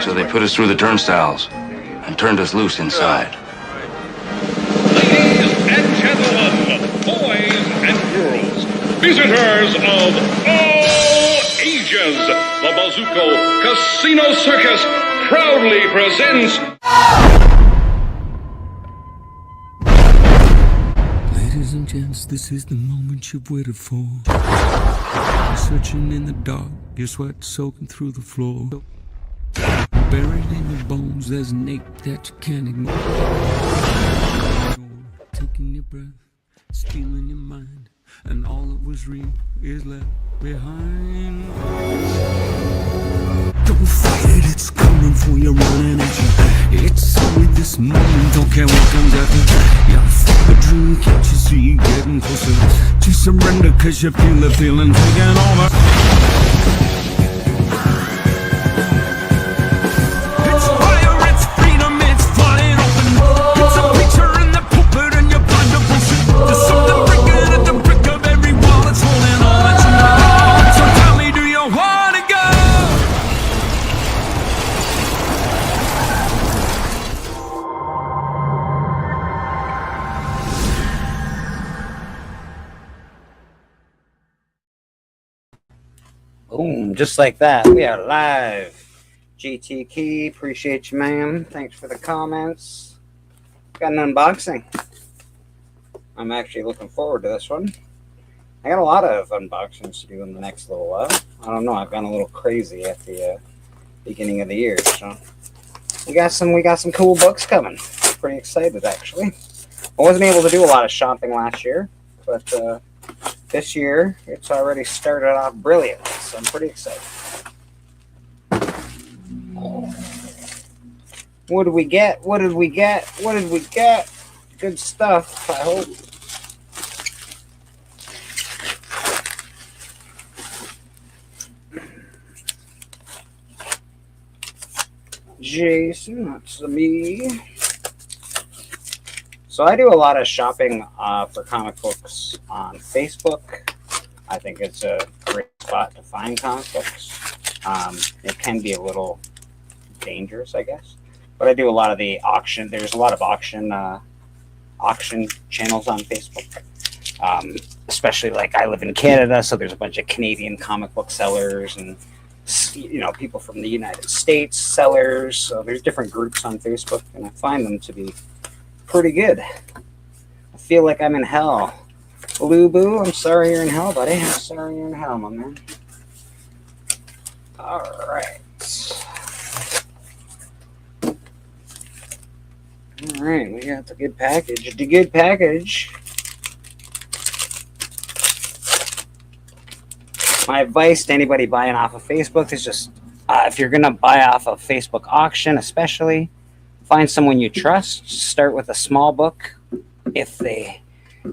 So they put us through the turnstiles and turned us loose inside. Ladies and gentlemen, boys and girls, visitors of all ages, the Bazuco Casino Circus proudly presents... Ladies and gents, this is the moment you've waited for. You're searching in the dark, your sweat soaking through the floor. Buried in your bones, there's an ache that you can't ignore. Taking your breath, stealing your mind, and all that was real is left behind. Don't fight it, it's coming for you, running at you. It's only this moment, don't care what comes after. You're for a dream, can't you see you getting closer to surrender, cause you feel the feeling taking over. Boom, just like that. We are live. GT Key, appreciate you, ma'am. Thanks for the comments. Got an unboxing. I'm actually looking forward to this one. I got a lot of unboxings to do in the next little while. I don't know, I've gone a little crazy at the beginning of the year, so we got some cool books coming. Pretty excited, actually. I wasn't able to do a lot of shopping last year, but this year, it's already started off brilliantly, so I'm pretty excited. What did we get? What did we get? What did we get? Good stuff, I hope. Jason, that's me. So I do a lot of shopping for comic books on Facebook. I think it's a great spot to find comic books. It can be a little dangerous, I guess. But I do a lot of the auction. There's a lot of auction channels on Facebook. Especially like I live in Canada, so there's a bunch of Canadian comic book sellers and people from the United States sellers. So there's different groups on Facebook, and I find them to be pretty good. I feel like I'm in hell. Lubu, I'm sorry you're in hell, buddy. I'm sorry you're in hell, my man. Alright. Alright, we got the good package. The good package. My advice to anybody buying off of Facebook is just, if you're going to buy off of Facebook auction especially, find someone you trust. Start with a small book. If they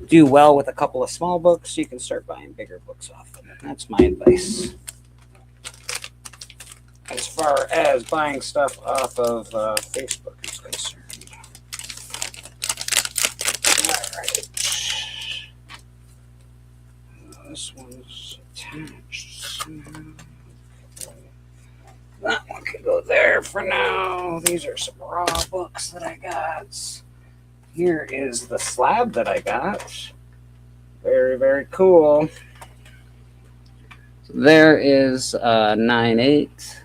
do well with a couple of small books, you can start buying bigger books off them. That's my advice. As far as buying stuff off of Facebook is concerned. Alright. This one's attached. That one can go there for now. These are some raw books that I got. Here is the slab that I got. Very, very cool. So there is 9/8.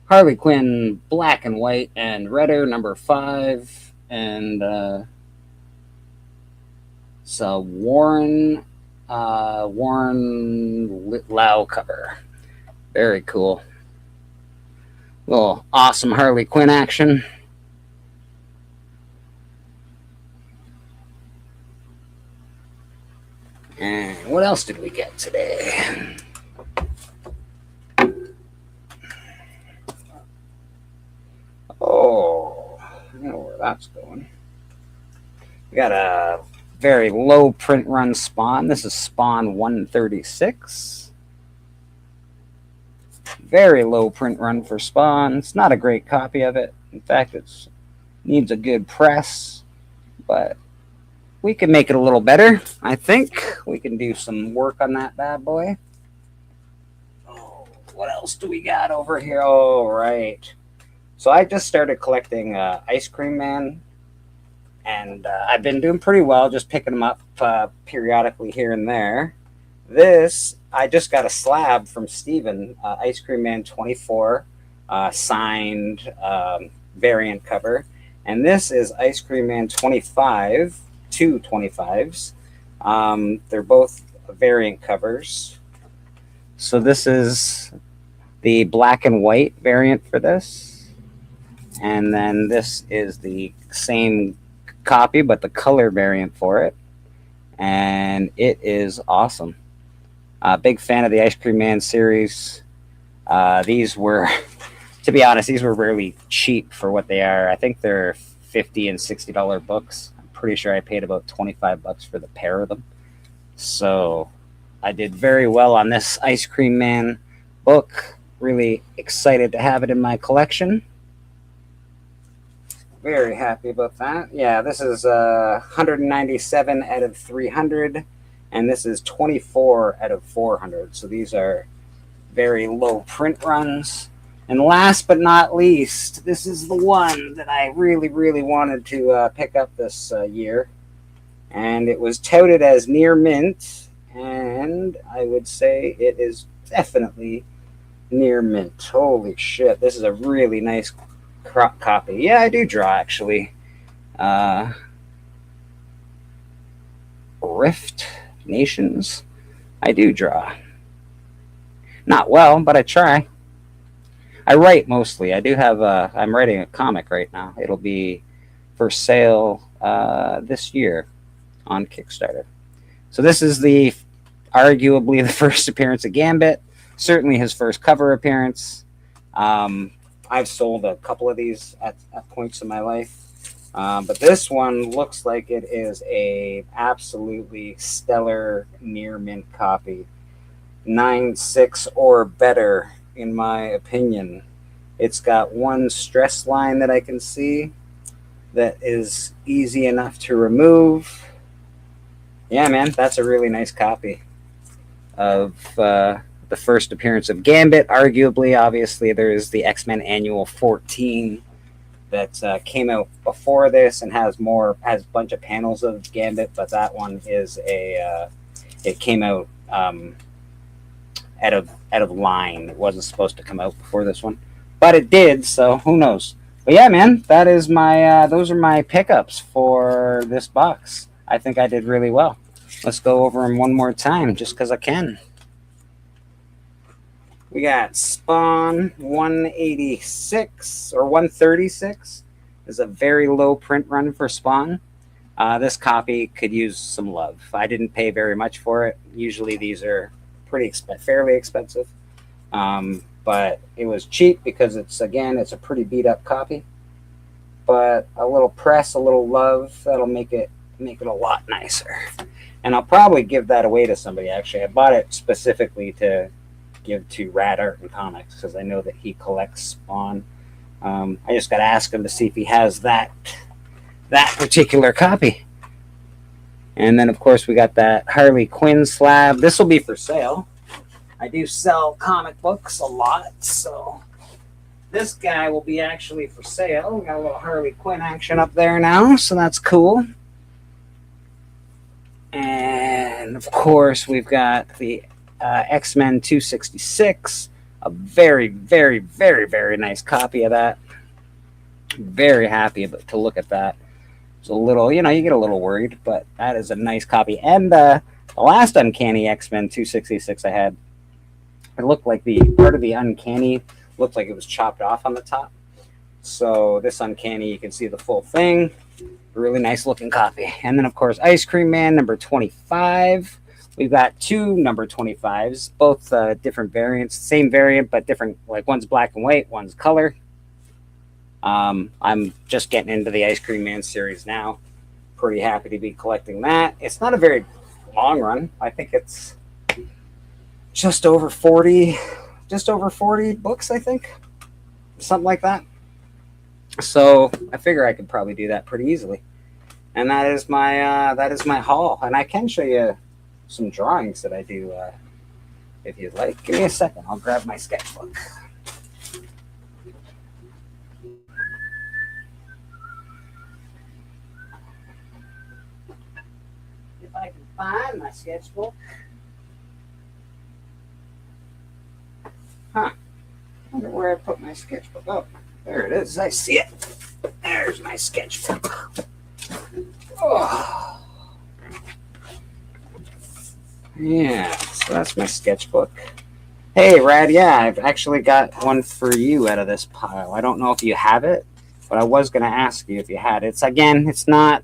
Harley Quinn Black and White and Redder number 5. And so Warren Lau cover. Very cool. Little awesome Harley Quinn action. And what else did we get today? Oh, I know where that's going. We got a very low print run Spawn. This is Spawn 136. Very low print run for Spawn. It's not a great copy of it. In fact, it needs a good press, but we can make it a little better. I think we can do some work on that bad boy. Oh, What else do we got over here? Oh, right. So I just started collecting Ice Cream Man, and I've been doing pretty well, just picking them up periodically here and there. This, I just got a slab from Steven, Ice Cream Man 24, signed variant cover. And this is Ice Cream Man 25, two 25s. They're both variant covers. So this is the black and white variant for this. And then this is the same copy, but the color variant for it. And it is awesome. Big fan of the Ice Cream Man series. These were, to be honest, these were really cheap for what they are. I think they're $50 and $60 books. I'm pretty sure I paid about $25 for the pair of them. So I did very well on this Ice Cream Man book. Really excited to have it in my collection. Very happy about that. Yeah, this is 197 out of 300. And this is 24 out of 400. So these are very low print runs. And last but not least, this is the one that I really, really wanted to pick up this year. And it was touted as near mint. And I would say it is definitely near mint. Holy shit. This is a really nice copy. Yeah, I do draw, actually. Rift Nations. I do draw. Not well, but I try. I write mostly. I do have I'm writing a comic right now. It'll be for sale this year on Kickstarter. So this is arguably the first appearance of Gambit. Certainly his first cover appearance. I've sold a couple of these at points in my life. But this one looks like it is a absolutely stellar near mint copy. 9.6 or better, in my opinion. It's got one stress line that I can see that is easy enough to remove. Yeah, man, that's a really nice copy of the first appearance of Gambit. Arguably, obviously, there is the X-Men Annual 14 that came out before this and has a bunch of panels of Gambit, but that one is it came out out of line. It wasn't supposed to come out before this one, but it did, so who knows. But yeah, man, that is my those are my pickups for this box. I think I did really well. Let's go over them one more time just because I can. We got Spawn 186 or 136. Is a very low print run for Spawn. This copy could use some love. I didn't pay very much for it. Usually these are fairly expensive. But it was cheap because it's a pretty beat up copy. But a little press, a little love, that'll make it a lot nicer. And I'll probably give that away to somebody. Actually, I bought it specifically to give to Rad Art and Comics because I know that he collects Spawn. I just got to ask him to see if he has that particular copy. And then, of course, we got that Harley Quinn slab. This will be for sale. I do sell comic books a lot, so this guy will be actually for sale. We got a little Harley Quinn action up there now, so that's cool. And, of course, we've got the X-Men 266, a very, very, very, very nice copy of that. Very happy to look at that. It's a little, you get a little worried, but that is a nice copy. And the last Uncanny X-Men 266 I had, it looked like the part of the Uncanny looked like it was chopped off on the top. So this Uncanny, you can see the full thing. A really nice looking copy. And then, of course, Ice Cream Man number 25. We've got two number 25s, both different variants. Same variant, but different. Like one's black and white, one's color. I'm just getting into the Ice Cream Man series now. Pretty happy to be collecting that. It's not a very long run. I think it's just over 40 books, I think. Something like that. So I figure I could probably do that pretty easily. And that is my haul. And I can show you some drawings that I do if you'd like. Give me a second. I'll grab my sketchbook. If I can find my sketchbook. Huh. I wonder where I put my sketchbook. Oh, there it is. I see it. There's my sketchbook. Oh. Yeah, so that's my sketchbook. Hey, Rad, yeah, I've actually got one for you out of this pile. I don't know if you have it, but I was going to ask you if you had it. It's not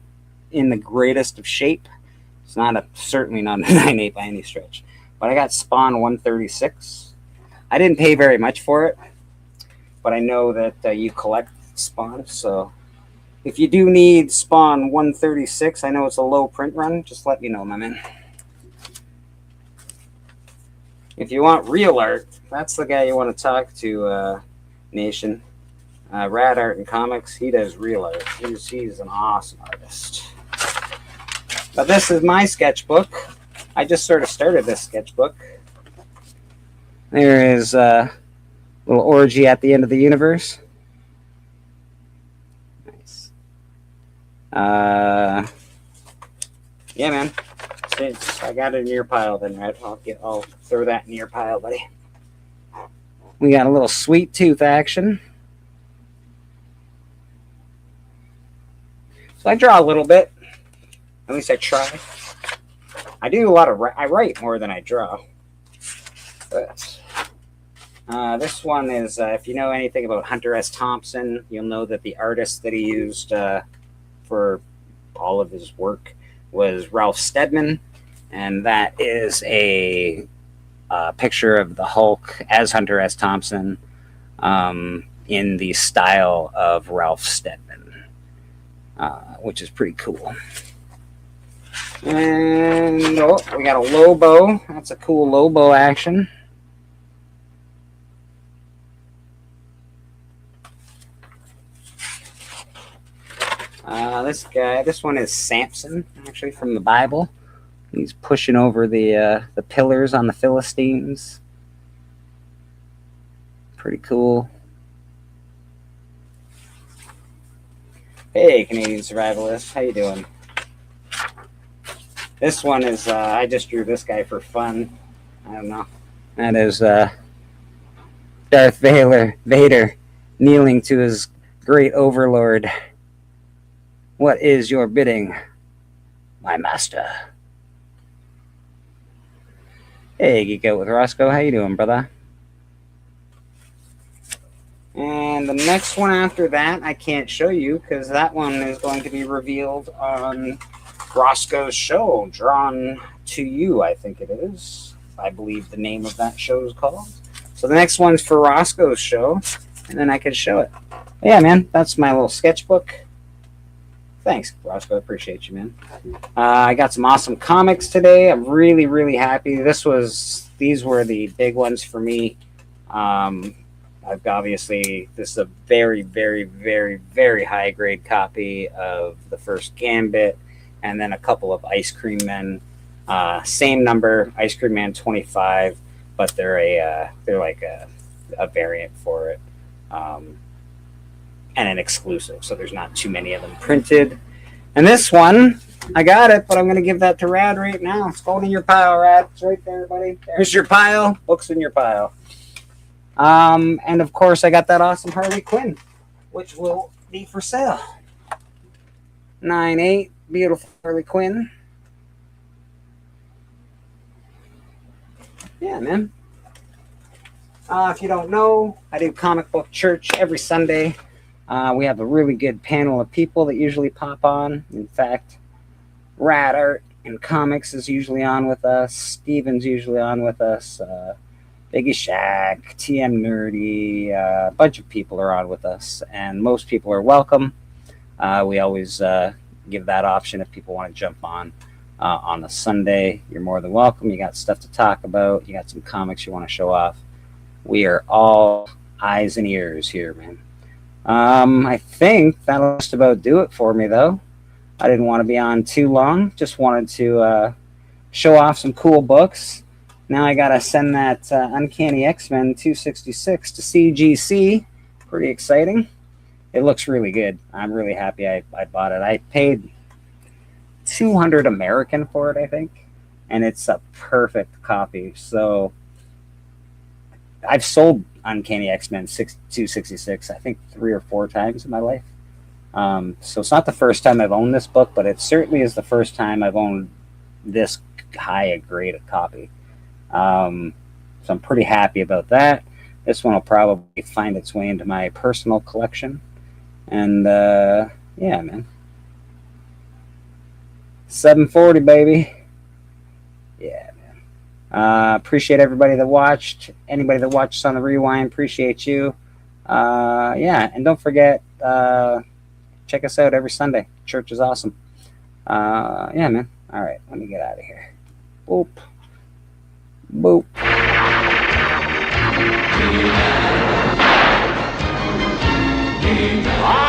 in the greatest of shape. It's certainly not a 9.8 by any stretch. But I got Spawn 136. I didn't pay very much for it, but I know that you collect Spawn, so if you do need Spawn 136, I know it's a low print run, just let me know, my man. If you want real art, that's the guy you want to talk to, Nation. Rad Art and Comics, he does real art. He's an awesome artist. But this is my sketchbook. I just sort of started this sketchbook. There is a little orgy at the end of the universe. Nice. Yeah, man. I got it in your pile then, right? I'll throw that in your pile, buddy. We got a little sweet tooth action. So I draw a little bit. At least I try. I do a lot of I write more than I draw. But this one is, if you know anything about Hunter S. Thompson, you'll know that the artist that he used for all of his work was Ralph Steadman, and that is a picture of the Hulk as Hunter S. Thompson in the style of Ralph Steadman, which is pretty cool. And we got a Lobo. That's a cool Lobo action. This one is Samson, actually from the Bible. He's pushing over the pillars on the Philistines. Pretty cool. Hey, Canadian Survivalist, how you doing? This one is, I just drew this guy for fun. I don't know. That is Darth Vader kneeling to his great overlord. What is your bidding, my master? Hey, Geek Out with Roscoe. How you doing, brother? And the next one after that, I can't show you because that one is going to be revealed on Roscoe's show, Drawn to You, I think it is. I believe the name of that show is called. So the next one's for Roscoe's show, and then I can show it. Yeah, man, that's my little sketchbook. Thanks, Roscoe. I appreciate you, man. I got some awesome comics today. I'm really, really happy. These were the big ones for me. I've obviously, this is a very, very, very, very high grade copy of the first Gambit, and then a couple of Ice Cream Men. Same number, Ice Cream Man 25, but they're like a variant for it. And an exclusive, so there's not too many of them printed. And this one, I got it, but I'm going to give that to Rad right now. It's going in your pile, Rad. It's right there, buddy. There's your pile. Books in your pile. And of course, I got that awesome Harley Quinn, which will be for sale. 9.8, beautiful Harley Quinn. Yeah, man. If you don't know, I do Comic Book Church every Sunday. We have a really good panel of people that usually pop on. In fact, Rad Art and Comics is usually on with us. Steven's usually on with us. Biggie Shack, TM Nerdy, a bunch of people are on with us. And most people are welcome. We always give that option if people want to jump on a Sunday. You're more than welcome. You got stuff to talk about. You got some comics you want to show off. We are all eyes and ears here, man. I think that'll just about do it for me, though. I didn't want to be on too long. Just wanted to show off some cool books. Now I gotta send that Uncanny X-Men 266 to CGC. Pretty exciting. It looks really good. I'm really happy I bought it. I paid 200 American for it, I think, and it's a perfect copy. So I've sold Uncanny X-Men 266, I think 3 or 4 times in my life. So it's not the first time I've owned this book, but it certainly is the first time I've owned this high a grade of copy. So I'm pretty happy about that. This one will probably find its way into my personal collection. And yeah, man. 740, baby. Yeah, man. Appreciate everybody that watched. Anybody that watched us on the rewind, appreciate you. Yeah, and don't forget, check us out every Sunday. Church is awesome. Yeah, man. All right, let me get out of here. Boop. Boop. Ah!